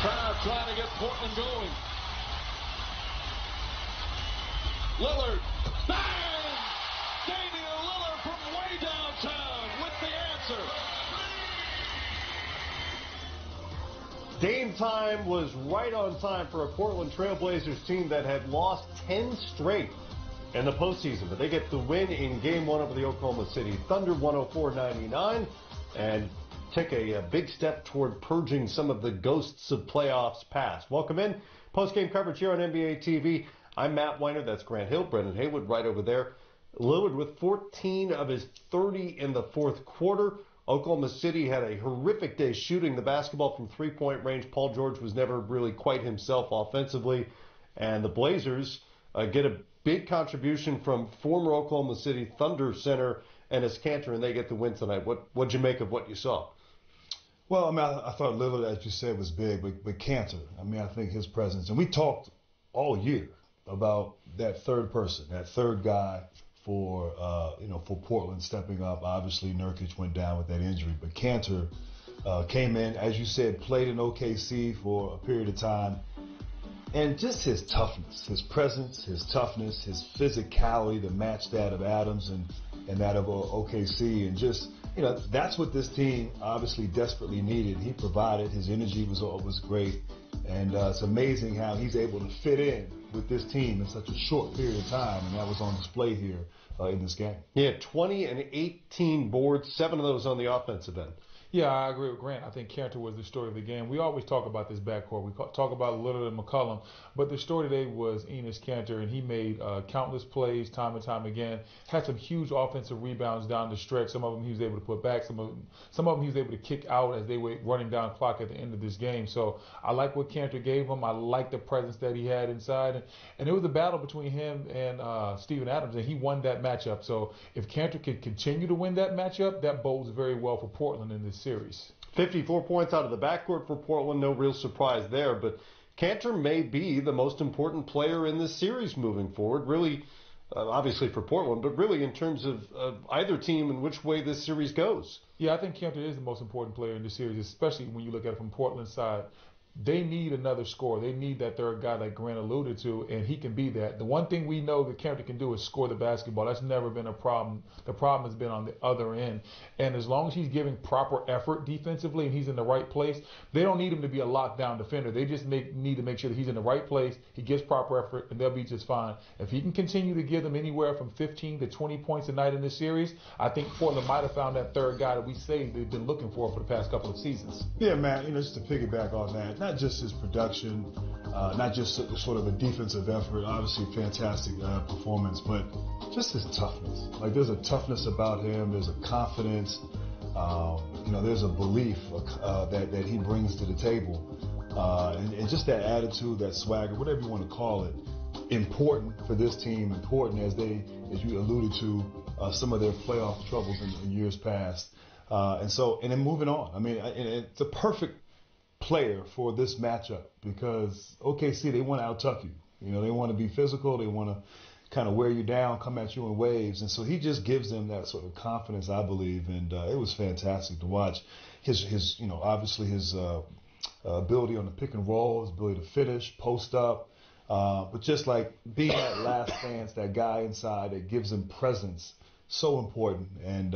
Crowd trying to get Portland going. Lillard, bang! Damian Lillard from way downtown with the answer. Game time was right on time for a Portland TraileBlazers team that had lost 10 straight in the postseason. But they get the win in Game 1 over the Oklahoma City Thunder, 104-99, and take a big step toward purging some of the ghosts of playoffs past. Welcome in. Post-game coverage here on NBA TV. I'm Matt Weiner. That's Grant Hill. Bredan Haywood right over there. Lillard with 14 of his 30 in the fourth quarter. Oklahoma City had a horrific day shooting the basketball from three-point range. Paul George was never really quite himself offensively. And the Blazers get a big contribution from former Oklahoma City Thunder center Enes Kanter, and they get the win tonight. What'd you make of what you saw? Well, I mean, I thought Lillard, as you said, was big, but Kanter, I mean, I think his presence, and we talked all year about that third person, that third guy for Portland stepping up. Obviously, Nurkic went down with that injury, but Kanter came in, as you said, played in OKC for a period of time, and just his toughness, his presence, his toughness, his physicality to match that of Adams and that of OKC, and just, that's what this team obviously desperately needed. He provided. His energy was great, and it's amazing how he's able to fit in with this team in such a short period of time, and that was on display here in this game. Yeah, 20 and 18 boards, 7 of those on the offensive end. Yeah, I agree with Grant. I think Kanter was the story of the game. We always talk about this backcourt. We talk about Lillard and McCollum, but the story today was Enes Kanter, and he made countless plays time and time again. Had some huge offensive rebounds down the stretch. Some of them he was able to put back. Some of them he was able to kick out as they were running down clock at the end of this game. So I like what Kanter gave him. I like the presence that he had inside, and it was a battle between him and Steven Adams, and he won that matchup. So if Kanter can continue to win that matchup, that bodes very well for Portland in this series. 54 points out of the backcourt for Portland, no real surprise there, but Kanter may be the most important player in this series moving forward, really, obviously for Portland, but really in terms of either team and which way this series goes. Yeah, I think Kanter is the most important player in this series, especially when you look at it from Portland's side. They need another scorer. They need that third guy like Grant alluded to, and he can be that. The one thing we know that Kanter can do is score the basketball. That's never been a problem. The problem has been on the other end. And as long as he's giving proper effort defensively and he's in the right place, they don't need him to be a lockdown defender. They just need to make sure that he's in the right place, he gives proper effort, and they'll be just fine. If he can continue to give them anywhere from 15 to 20 points a night in this series, I think Portland might have found that third guy that we say they've been looking for the past couple of seasons. Yeah, man, just to piggyback on that, not just his production, not just sort of a defensive effort, obviously fantastic performance, but just his toughness. Like, there's a toughness about him, there's a confidence, there's a belief that he brings to the table, and just that attitude, that swagger, whatever you want to call it, important for this team, important as you alluded to, some of their playoff troubles in years past. And then moving on, I mean, it's a perfect player for this matchup because OKC, they want to out-tuck you. They want to be physical. They want to kind of wear you down, come at you in waves. And so he just gives them that sort of confidence, I believe. And it was fantastic to watch his obviously his ability on the pick and roll, his ability to finish, post up, but just like being that last stance, that guy inside that gives him presence. So important, and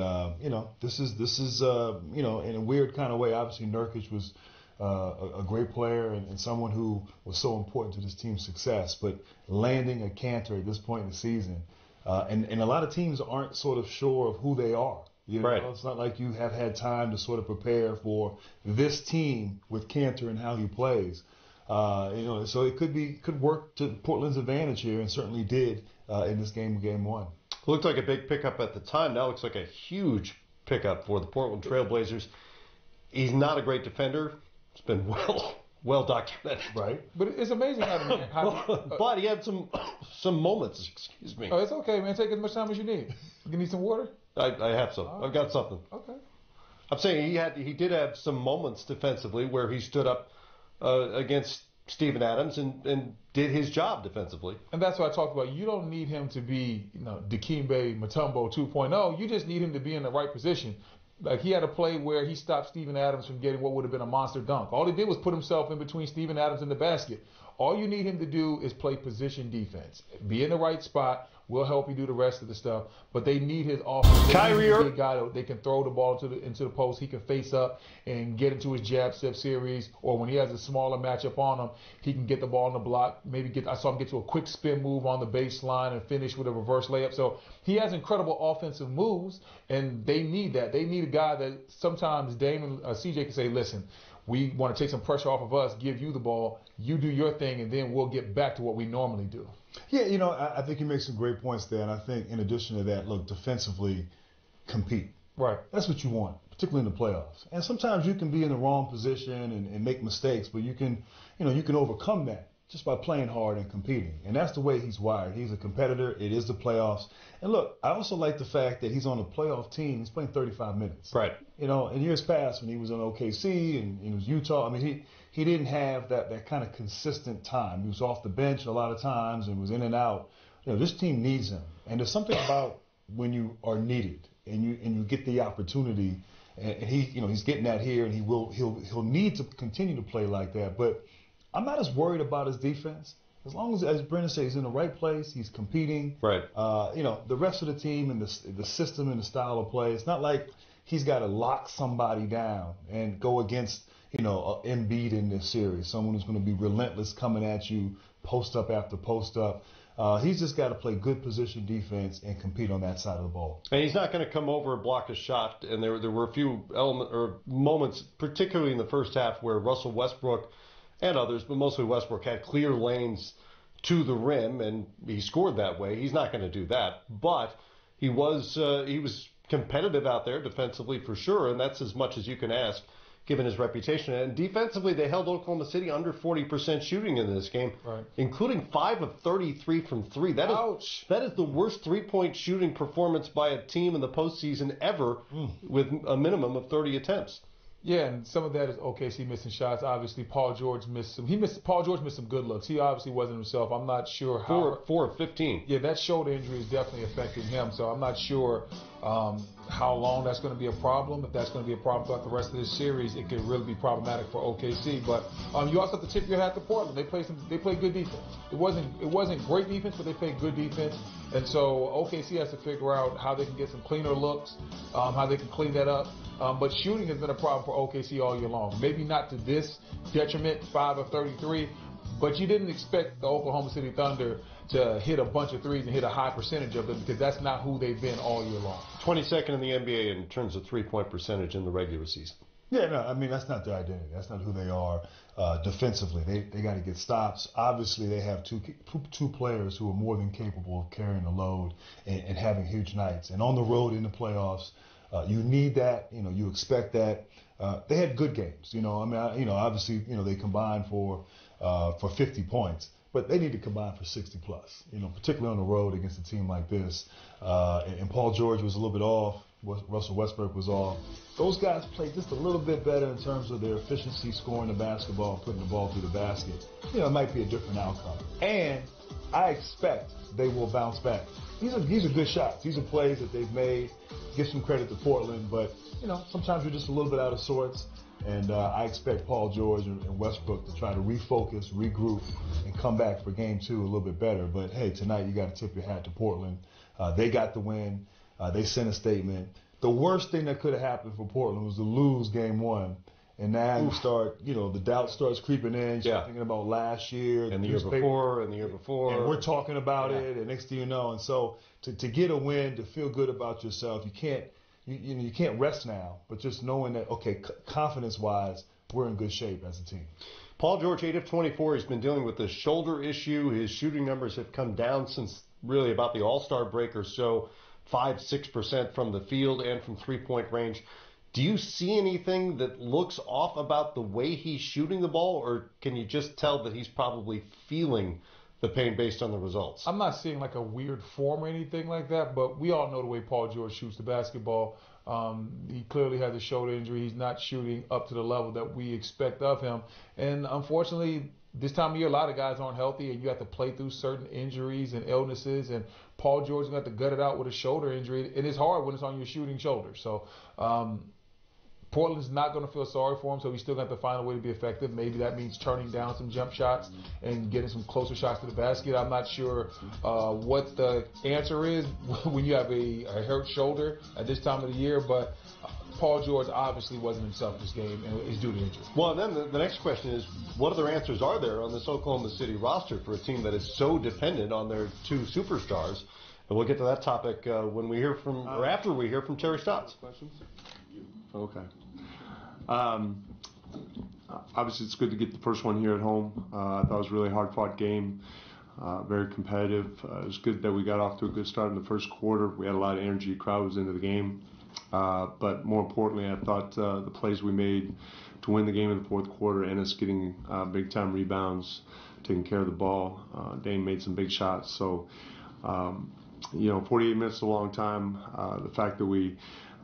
this is in a weird kind of way. Obviously, Nurkic was a great player and someone who was so important to this team's success. But landing a Kanter at this point in the season, and a lot of teams aren't sort of sure of who they are. Right. It's not like you have had time to sort of prepare for this team with Kanter and how he plays. So it could work to Portland's advantage here, and certainly did in this game one. Looked like a big pickup at the time. Now looks like a huge pickup for the Portland TraileBlazers. He's not a great defender. It's been well documented. Right. But it's amazing but he had some moments. Excuse me. Oh, it's okay, man. Take as much time as you need. You need some water? I have some. I've got something. Okay. I'm saying he did have some moments defensively where he stood up against Steven Adams and did his job defensively. And that's what I talked about. You don't need him to be, Dikembe Mutombo 2.0. You just need him to be in the right position. Like, he had a play where he stopped Steven Adams from getting what would have been a monster dunk. All he did was put himself in between Steven Adams and the basket. All you need him to do is play position defense. Be in the right spot. We'll help you do the rest of the stuff. But they need his offense. They need to be a guy that they can throw the ball into the post. He can face up and get into his jab step series. Or when he has a smaller matchup on him, he can get the ball on the block. I saw him get to a quick spin move on the baseline and finish with a reverse layup. So he has incredible offensive moves, and they need that. They need a guy that sometimes Dame and CJ can say, listen, we want to take some pressure off of us, give you the ball, you do your thing, and then we'll get back to what we normally do. Yeah, I think you make some great points there, and I think in addition to that, look, defensively, compete. Right. That's what you want, particularly in the playoffs. And sometimes you can be in the wrong position and make mistakes, but you can overcome that just by playing hard and competing. And that's the way he's wired. He's a competitor. It is the playoffs. And look, I also like the fact that he's on a playoff team. He's playing 35 minutes. Right. In years past when he was in OKC and it was Utah, I mean, he didn't have that kind of consistent time. He was off the bench a lot of times and was in and out. This team needs him. And there's something about when you are needed and you get the opportunity, and he's getting that here, and he'll need to continue to play like that. But I'm not as worried about his defense. As long as Brendan says, he's in the right place, he's competing. Right. The rest of the team and the system and the style of play, it's not like he's got to lock somebody down and go against, Embiid in this series, someone who's going to be relentless coming at you, post up after post up. He's just got to play good position defense and compete on that side of the ball. And he's not going to come over and block a shot. And there were a few moments, particularly in the first half, where Russell Westbrook and others, but mostly Westbrook, had clear lanes to the rim, and he scored that way. He's not going to do that, but he was competitive out there defensively for sure, and that's as much as you can ask given his reputation. And defensively, they held Oklahoma City under 40% shooting in this game, right, including 5 of 33 from three. That is the worst three-point shooting performance by a team in the postseason ever, with a minimum of 30 attempts. Yeah, and some of that is OKC missing shots. Obviously, Paul George missed some. Paul George missed some good looks. He obviously wasn't himself. I'm not sure how. 4 of 15. Yeah, that shoulder injury is definitely affecting him. So I'm not sure how long that's going to be a problem. If that's going to be a problem throughout the rest of this series, it could really be problematic for OKC. But you also have to tip your hat to Portland. They play good defense. It wasn't great defense, but they played good defense. And so OKC has to figure out how they can get some cleaner looks, how they can clean that up. But shooting has been a problem for OKC all year long. Maybe not to this detriment, 5 of 33, but you didn't expect the Oklahoma City Thunder to hit a bunch of threes and hit a high percentage of them, because that's not who they've been all year long. 22nd in the NBA in terms of three-point percentage in the regular season. Yeah, no, I mean, that's not their identity. That's not who they are defensively. They got to get stops. Obviously, they have two players who are more than capable of carrying the load and having huge nights. And on the road in the playoffs, you need that. You expect that. They had good games. Obviously, they combined for 50 points, but they need to combine for 60 plus. Particularly on the road against a team like this. And Paul George was a little bit off. Russell Westbrook was off. Those guys played just a little bit better in terms of their efficiency, scoring the basketball, putting the ball through the basket. It might be a different outcome. And I expect they will bounce back. These are good shots. These are plays that they've made. Give some credit to Portland, but sometimes you're just a little bit out of sorts. And I expect Paul George and Westbrook to try to refocus, regroup, and come back for game 2 a little bit better. But hey, tonight you got to tip your hat to Portland. They got the win. They sent a statement. The worst thing that could have happened for Portland was to lose game 1. And now you start, the doubt starts creeping in. You start thinking about last year. And the year before, and the year before. And we're talking about it, and next thing you know. And so to get a win, to feel good about yourself, you can't rest now. But just knowing that, okay, confidence-wise, we're in good shape as a team. Paul George, 8 of 24. He's been dealing with the shoulder issue. His shooting numbers have come down since really about the All-Star break or so. 5-6% from the field and from three-point range. Do you see anything that looks off about the way he's shooting the ball, or can you just tell that he's probably feeling the pain based on the results? I'm not seeing like a weird form or anything like that, but we all know the way Paul George shoots the basketball. He clearly has a shoulder injury. He's not shooting up to the level that we expect of him. And unfortunately, this time of year, a lot of guys aren't healthy, and you have to play through certain injuries and illnesses. And Paul George is going to have to gut it out with a shoulder injury. It is hard when it's on your shooting shoulder. So Portland's not going to feel sorry for him, so he's still going to have to find a way to be effective. Maybe that means turning down some jump shots and getting some closer shots to the basket. I'm not sure what the answer is when you have a hurt shoulder at this time of the year, but Paul George obviously wasn't himself this game and is due to injury. Well, then the next question is, what other answers are there on this Oklahoma City roster for a team that is so dependent on their two superstars? And we'll get to that topic when we hear from, or after we hear from Terry Stotts. Questions? Okay. Obviously, it's good to get the first one here at home. I thought it was a really hard-fought game, very competitive. It was good that we got off to a good start in the first quarter. We had a lot of energy. The crowd was into the game. But more importantly, I thought the plays we made to win the game in the fourth quarter and us getting big-time rebounds, taking care of the ball. Dame made some big shots. So, 48 minutes is a long time. The fact that we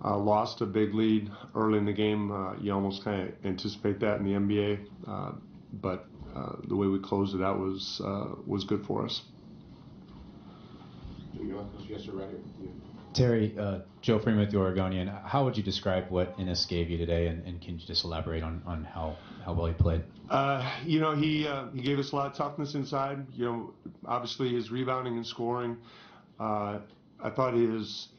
lost a big lead early in the game, you almost kind of anticipate that in the NBA. But the way we closed it out was good for us. Yes, sir, right here. Yeah. Terry, Joe Freeman with the Oregonian. How would you describe what Ennis gave you today, and can you just elaborate on how well he played? He gave us a lot of toughness inside. Obviously his rebounding and scoring. I thought his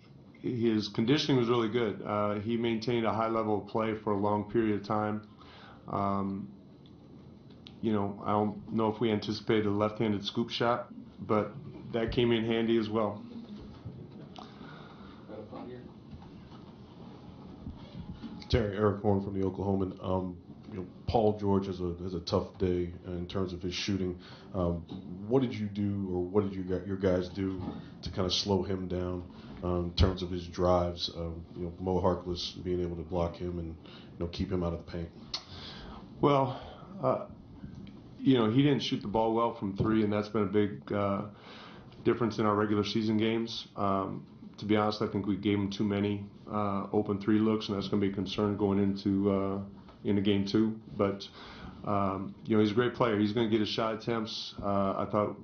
conditioning was really good. He maintained a high level of play for a long period of time. I don't know if we anticipated a left-handed scoop shot, but that came in handy as well. Terry, Eric Horn from the Oklahoman. Paul George has a tough day in terms of his shooting. What did you do, or what did your guys do to kind of slow him down in terms of his drives? Mo Harkless being able to block him and keep him out of the paint. Well, he didn't shoot the ball well from three, and that's been a big difference in our regular season games. To be honest, I think we gave him too many open three looks, and that's going to be a concern going into game two. But he's a great player. He's going to get his shot attempts. I thought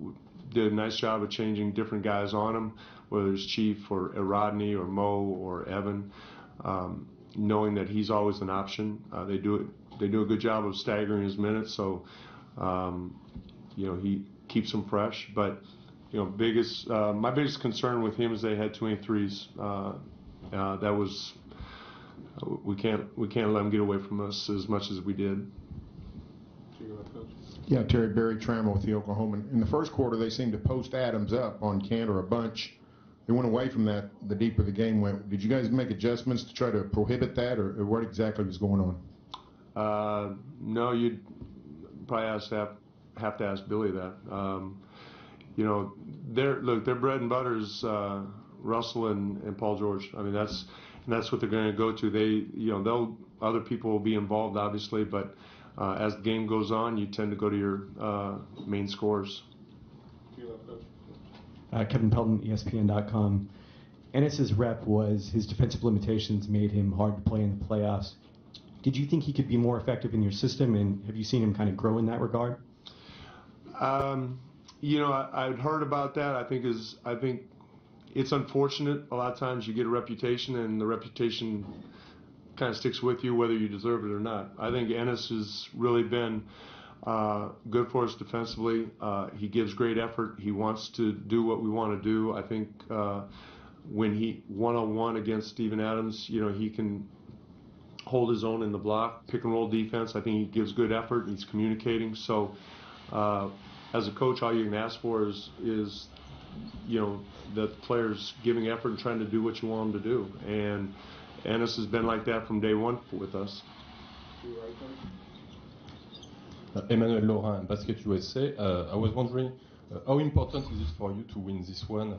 did a nice job of changing different guys on him, whether it's Chief or Rodney or Mo or Evan, knowing that he's always an option. They do a good job of staggering his minutes, so he keeps them fresh. But my biggest concern with him is they had too many threes. That was we can't let him get away from us as much as we did. Yeah, Terry, Barry Trammell with the Oklahoman. In the first quarter, they seemed to post Adams up on Cantor a bunch. They went away from that the deeper the game went. Did you guys make adjustments to try to prohibit that, or what exactly was going on? No, you'd probably have to ask Billy that. Their bread and butter is Russell and Paul George. I mean, that's what they're going to go to. Other people will be involved, obviously, but as the game goes on, you tend to go to your main scorers. Kevin Pelton, ESPN.com. Ennis's rep was his defensive limitations made him hard to play in the playoffs. Did you think he could be more effective in your system, and have you seen him kind of grow in that regard? I'd heard about that. I think it's unfortunate. A lot of times you get a reputation, and the reputation kind of sticks with you whether you deserve it or not. I think Ennis has really been good for us defensively. He gives great effort. He wants to do what we want to do. I think when he one-on-one against Steven Adams, he can hold his own in the block, pick and roll defense. I think he gives good effort. He's communicating. So as a coach, all you can ask for is the players giving effort and trying to do what you want them to do. And Ennis has been like that from day one with us. Emmanuel Laurent, Basket USA. I was wondering, how important is it for you to win this one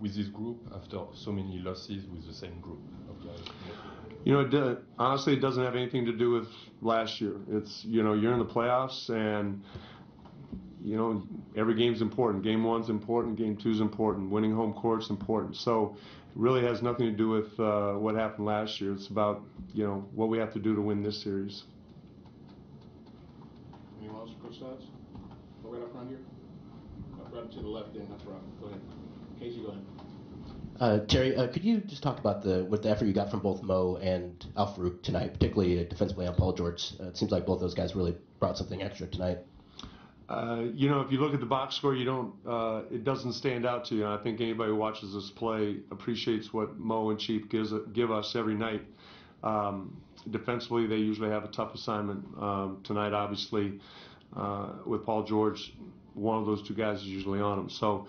with this group after so many losses with the same group of guys? Honestly, it doesn't have anything to do with last year. It's you're in the playoffs, and every game's important. Game 1's important. Game 2's important. Winning home court's important. So it really has nothing to do with what happened last year. It's about what we have to do to win this series. else, Coach Stubbs? Go right up front here. Right to the left, then up front. Go ahead. Casey, go ahead. Terry, could you just talk about the effort you got from both Mo and Al-Farouq tonight, particularly defensively on Paul George? It seems like both those guys really brought something extra tonight. You know, if you look at the box score, you don't. It doesn't stand out to you. And I think anybody who watches us play appreciates what Mo and Chief give us every night. Defensively, they usually have a tough assignment. Tonight, obviously, with Paul George, one of those two guys is usually on him. So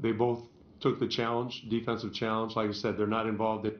they both took the challenge, defensive challenge. Like I said, they're not involved in